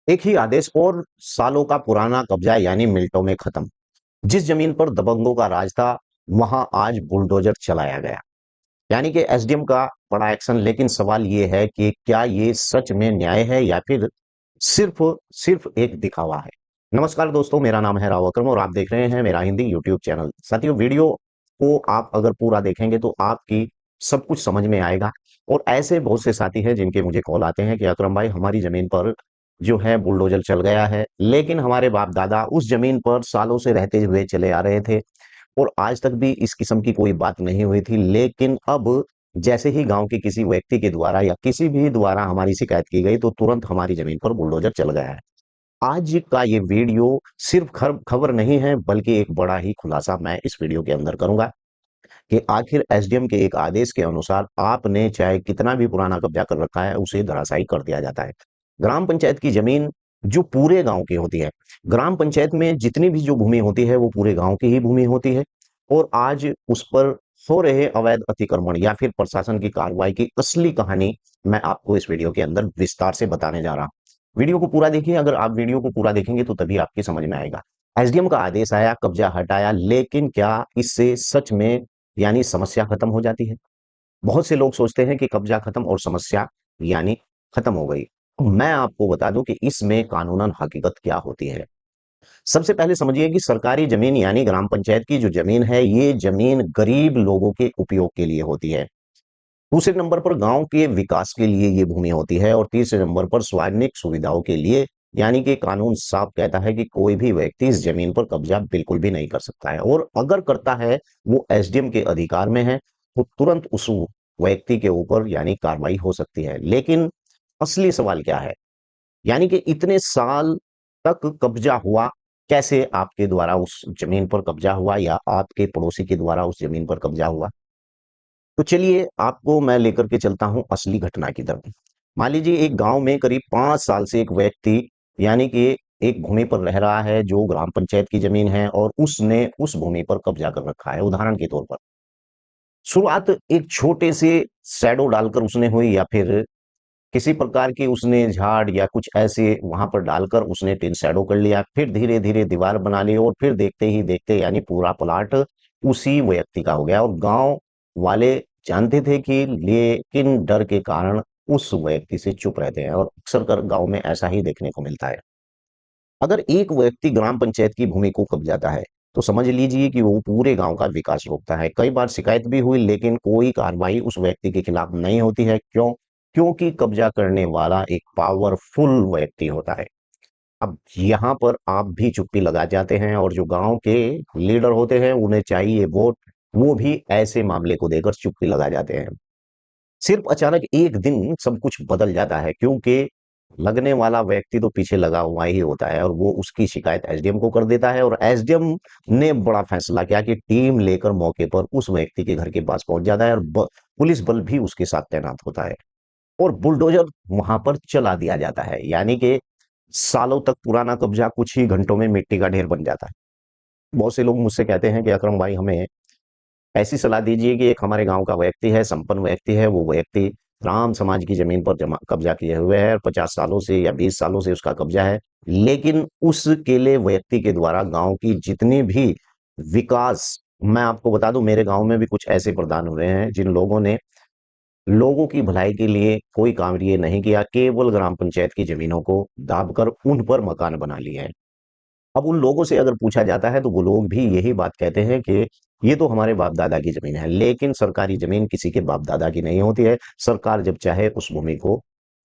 एक ही आदेश और सालों का पुराना कब्जा यानी मिनटों में खत्म। जिस जमीन पर दबंगों का राज था, वहां आज बुलडोजर चलाया गया। यानी कि एसडीएम का बड़ा एक्शन। लेकिन सवाल ये है कि क्या ये सच में न्याय है या फिर सिर्फ सिर्फ एक दिखावा है। नमस्कार दोस्तों, मेरा नाम है राव अकरम और आप देख रहे हैं मेरा हिंदी यूट्यूब चैनल। साथियों, वीडियो को आप अगर पूरा देखेंगे तो आपकी सब कुछ समझ में आएगा। और ऐसे बहुत से साथी हैं जिनके मुझे कॉल आते हैं कि अकरम भाई, हमारी जमीन पर जो है बुलडोजर चल गया है, लेकिन हमारे बाप दादा उस जमीन पर सालों से रहते हुए चले आ रहे थे और आज तक भी इस किस्म की कोई बात नहीं हुई थी। लेकिन अब जैसे ही गांव के किसी व्यक्ति के द्वारा या किसी भी द्वारा हमारी शिकायत की गई तो तुरंत हमारी जमीन पर बुलडोजर चल गया है। आज का ये वीडियो सिर्फ खबर नहीं है, बल्कि एक बड़ा ही खुलासा मैं इस वीडियो के अंदर करूंगा कि आखिर एसडीएम के एक आदेश के अनुसार आपने चाहे कितना भी पुराना कब्जा कर रखा है, उसे धराशायी कर दिया जाता है। ग्राम पंचायत की जमीन जो पूरे गांव की होती है, ग्राम पंचायत में जितनी भी जो भूमि होती है वो पूरे गांव की ही भूमि होती है। और आज उस पर हो रहे अवैध अतिक्रमण या फिर प्रशासन की कार्रवाई की असली कहानी मैं आपको इस वीडियो के अंदर विस्तार से बताने जा रहा हूं। वीडियो को पूरा देखिए। अगर आप वीडियो को पूरा देखेंगे तो तभी आपकी समझ में आएगा। एसडीएम का आदेश आया, कब्जा हटाया, लेकिन क्या इससे सच में यानी समस्या खत्म हो जाती है? बहुत से लोग सोचते हैं कि कब्जा खत्म और समस्या यानी खत्म हो गई। मैं आपको बता दूं कि इसमें कानूनन हकीकत क्या होती है। सबसे पहले समझिए कि सरकारी जमीन यानी ग्राम पंचायत की जो जमीन है, ये जमीन गरीब लोगों के उपयोग के लिए होती है। दूसरे नंबर पर गांव के विकास के लिए ये भूमि होती है और तीसरे नंबर पर सार्वजनिक सुविधाओं के लिए। यानी कि कानून साफ कहता है कि कोई भी व्यक्ति इस जमीन पर कब्जा बिल्कुल भी नहीं कर सकता है, और अगर करता है वो एसडीएम के अधिकार में है तो तुरंत उस व्यक्ति के ऊपर यानी कार्रवाई हो सकती है। लेकिन असली सवाल क्या है, यानी कि इतने साल तक कब्जा हुआ कैसे? आपके द्वारा उस जमीन पर कब्जा हुआ या आपके पड़ोसी के द्वारा उस जमीन पर कब्जा हुआ? तो चलिए आपको मैं लेकर के चलता हूं असली घटना की तरफ। मान लीजिए एक गांव में करीब 5 साल से एक व्यक्ति यानी कि एक भूमि पर रह रहा है जो ग्राम पंचायत की जमीन है, और उसने उस भूमि पर कब्जा कर रखा है। उदाहरण के तौर पर शुरुआत एक छोटे से शैडो डालकर उसने हुई, या फिर किसी प्रकार की उसने झाड़ या कुछ ऐसे वहां पर डालकर उसने टिन शैडो कर लिया, फिर धीरे धीरे दीवार बना ली, और फिर देखते ही देखते यानी पूरा प्लाट उसी व्यक्ति का हो गया। और गांव वाले जानते थे कि, लेकिन डर के कारण उस व्यक्ति से चुप रहते हैं, और अक्सर कर गांव में ऐसा ही देखने को मिलता है। अगर एक व्यक्ति ग्राम पंचायत की भूमि को कब्जाता है तो समझ लीजिए कि वो पूरे गांव का विकास रोकता है। कई बार शिकायत भी हुई, लेकिन कोई कार्रवाई उस व्यक्ति के खिलाफ नहीं होती है। क्यों? क्योंकि कब्जा करने वाला एक पावरफुल व्यक्ति होता है। अब यहाँ पर आप भी चुप्पी लगा जाते हैं, और जो गांव के लीडर होते हैं उन्हें चाहिए वोट, वो भी ऐसे मामले को देकर चुप्पी लगा जाते हैं। सिर्फ अचानक एक दिन सब कुछ बदल जाता है, क्योंकि लगने वाला व्यक्ति तो पीछे लगा हुआ ही होता है, और वो उसकी शिकायत एसडीएम को कर देता है। और एसडीएम ने बड़ा फैसला किया कि टीम लेकर मौके पर उस व्यक्ति के घर के पास पहुंच जाता है, और पुलिस बल भी उसके साथ तैनात होता है, और बुलडोजर वहां पर चला दिया जाता है। यानी कि सालों तक पुराना कब्जा कुछ ही घंटों में मिट्टी का ढेर बन जाता है। बहुत से लोग मुझसे कहते हैं कि अकरम भाई, हमें ऐसी सलाह दीजिए कि एक हमारे गांव का व्यक्ति है, संपन्न व्यक्ति है, वो व्यक्ति राम समाज की जमीन पर जमा कब्जा किए हुए है, 50 सालों से या 20 सालों से उसका कब्जा है। लेकिन उस अकेले व्यक्ति के द्वारा गांव की जितनी भी विकास, मैं आपको बता दूं मेरे गांव में भी कुछ ऐसे प्रधान हुए हैं जिन लोगों ने लोगों की भलाई के लिए कोई काम ये नहीं किया, केवल ग्राम पंचायत की जमीनों को दाबकर उन पर मकान बना लिए हैं। अब उन लोगों से अगर पूछा जाता है तो वो लोग भी यही बात कहते हैं कि ये तो हमारे बाप दादा की जमीन है। लेकिन सरकारी जमीन किसी के बाप दादा की नहीं होती है। सरकार जब चाहे उस भूमि को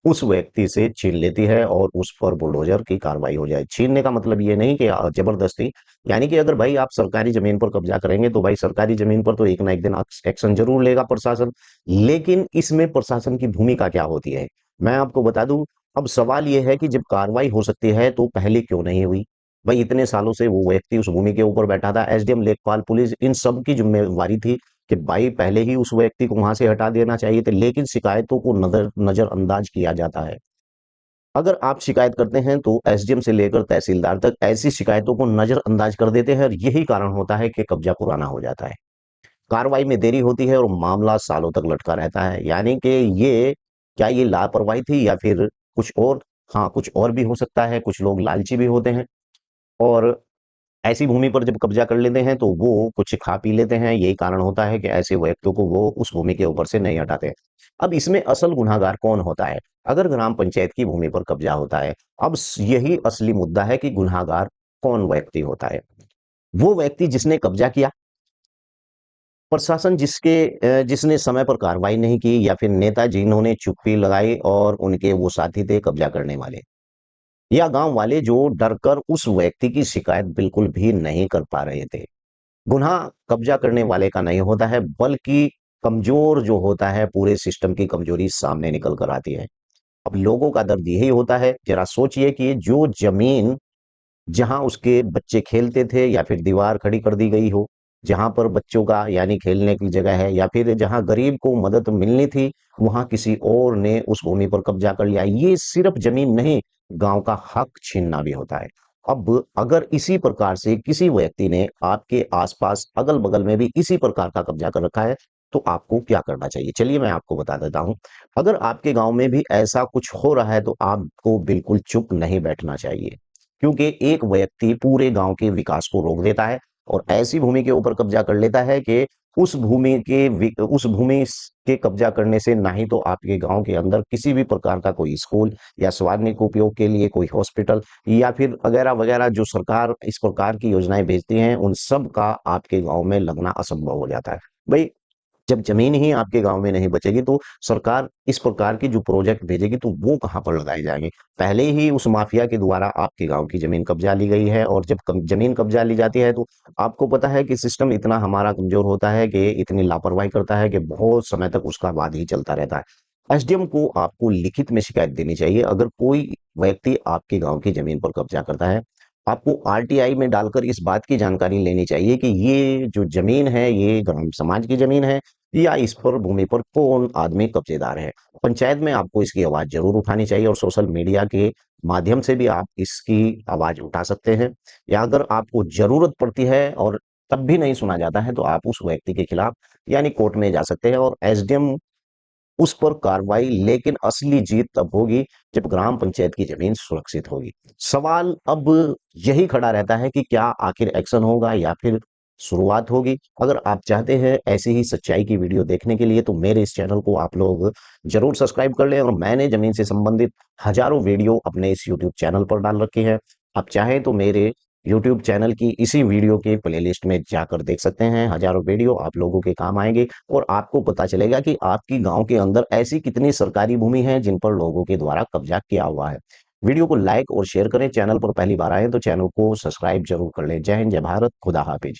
उस व्यक्ति से छीन लेती है और उस पर बुलडोजर की कार्रवाई हो जाए। छीनने का मतलब ये नहीं कि जबरदस्ती, यानी कि अगर भाई आप सरकारी जमीन पर कब्जा करेंगे तो भाई सरकारी जमीन पर तो एक ना एक दिन एक्शन जरूर लेगा प्रशासन। लेकिन इसमें प्रशासन की भूमिका क्या होती है, मैं आपको बता दूं। अब सवाल यह है कि जब कार्रवाई हो सकती है तो पहले क्यों नहीं हुई? भाई इतने सालों से वो व्यक्ति उस भूमि के ऊपर बैठा था, एसडीएम, लेखपाल, पुलिस, इन सब की जिम्मेवारी थी कि भाई पहले ही उस व्यक्ति को वहां से हटा देना चाहिए थे। लेकिन शिकायतों को नजरअंदाज किया जाता है। अगर आप शिकायत करते हैं तो एसडीएम से लेकर तहसीलदार तक ऐसी शिकायतों को नजरअंदाज कर देते हैं, और यही कारण होता है कि कब्जा पुराना हो जाता है, कार्रवाई में देरी होती है और मामला सालों तक लटका रहता है। यानी कि ये क्या ये लापरवाही थी या फिर कुछ और? हाँ, कुछ और भी हो सकता है, कुछ लोग लालची भी होते हैं और ऐसी भूमि पर जब कब्जा कर लेते हैं तो वो कुछ खा पी लेते हैं, यही कारण होता है कि ऐसे व्यक्तियों को वो उस भूमि के ऊपर से नहीं हटाते। अब इसमें असल गुनाहगार कौन होता है? अगर ग्राम पंचायत की भूमि पर कब्जा होता है, अब यही असली मुद्दा है कि गुनाहगार कौन व्यक्ति होता है? वो व्यक्ति जिसने कब्जा किया, प्रशासन जिसने समय पर कार्रवाई नहीं की, या फिर नेता जिन्होंने चुप्पी लगाई और उनके वो साथी थे कब्जा करने वाले, या गांव वाले जो डरकर उस व्यक्ति की शिकायत बिल्कुल भी नहीं कर पा रहे थे। गुनाह कब्जा करने वाले का नहीं होता है, बल्कि कमजोर जो होता है, पूरे सिस्टम की कमजोरी सामने निकल कर आती है। अब लोगों का दर्द यही होता है, जरा सोचिए कि जो जमीन जहां उसके बच्चे खेलते थे, या फिर दीवार खड़ी कर दी गई हो, जहां पर बच्चों का यानी खेलने की जगह है, या फिर जहां गरीब को मदद मिलनी थी, वहां किसी और ने उस भूमि पर कब्जा कर लिया। ये सिर्फ जमीन नहीं, गांव का हक छीनना भी होता है। अब अगर इसी प्रकार से किसी व्यक्ति ने आपके आसपास अगल बगल में भी इसी प्रकार का कब्जा कर रखा है, तो आपको क्या करना चाहिए? चलिए मैं आपको बता देता हूं। अगर आपके गांव में भी ऐसा कुछ हो रहा है, तो आपको बिल्कुल चुप नहीं बैठना चाहिए, क्योंकि एक व्यक्ति पूरे गांव के विकास को रोक देता है और ऐसी भूमि के ऊपर कब्जा कर लेता है कि उस भूमि के कब्जा करने से ना ही तो आपके गांव के अंदर किसी भी प्रकार का कोई स्कूल, या सार्वजनिक उपयोग के लिए कोई हॉस्पिटल, या फिर वगैरह वगैरह जो सरकार इस प्रकार की योजनाएं भेजती हैं, उन सब का आपके गांव में लगना असंभव हो जाता है। भाई, जब जमीन ही आपके गांव में नहीं बचेगी, तो सरकार इस प्रकार की जो प्रोजेक्ट भेजेगी, तो वो कहां पर लगाए जाएंगे? पहले ही उस माफिया के द्वारा आपके गांव की जमीन कब्जा ली गई है, और जब जमीन कब्जा ली जाती है, तो आपको पता है कि सिस्टम इतना हमारा कमजोर होता है कि इतनी लापरवाही करता है कि बहुत समय तक उसका वाद ही चलता रहता है। एसडीएम को आपको लिखित में शिकायत देनी चाहिए अगर कोई व्यक्ति आपके गांव की जमीन पर कब्जा करता है। आपको आरटीआई में डालकर इस बात की जानकारी लेनी चाहिए कि ये जो जमीन है, ये ग्राम समाज की जमीन है, या इस पर भूमि पर कौन आदमी कब्जेदार है। पंचायत में आपको इसकी आवाज जरूर उठानी चाहिए, और सोशल मीडिया के माध्यम से भी आप इसकी आवाज उठा सकते हैं। या अगर आपको जरूरत पड़ती है और तब भी नहीं सुना जाता है, तो आप उस व्यक्ति के खिलाफ यानी कोर्ट में जा सकते हैं, और एसडीएम उस पर कार्रवाई, लेकिन असली जीत तब होगी जब ग्राम पंचायत की जमीन सुरक्षित होगी। सवाल अब यही खड़ा रहता है कि क्या आखिर एक्शन होगा या फिर शुरुआत होगी? अगर आप चाहते हैं ऐसी ही सच्चाई की वीडियो देखने के लिए, तो मेरे इस चैनल को आप लोग जरूर सब्सक्राइब कर लें, और मैंने जमीन से संबंधित हजारों वीडियो अपने इस यूट्यूब चैनल पर डाल रखे हैं। आप चाहें तो मेरे यूट्यूब चैनल की इसी वीडियो के प्लेलिस्ट में जाकर देख सकते हैं। हजारों वीडियो आप लोगों के काम आएंगे, और आपको पता चलेगा कि आपकी गांव के अंदर ऐसी कितनी सरकारी भूमि है जिन पर लोगों के द्वारा कब्जा किया हुआ है। वीडियो को लाइक और शेयर करें। चैनल पर पहली बार आए तो चैनल को सब्सक्राइब जरूर कर लें। जय हिंद, जय भारत, खुदा हाफिज।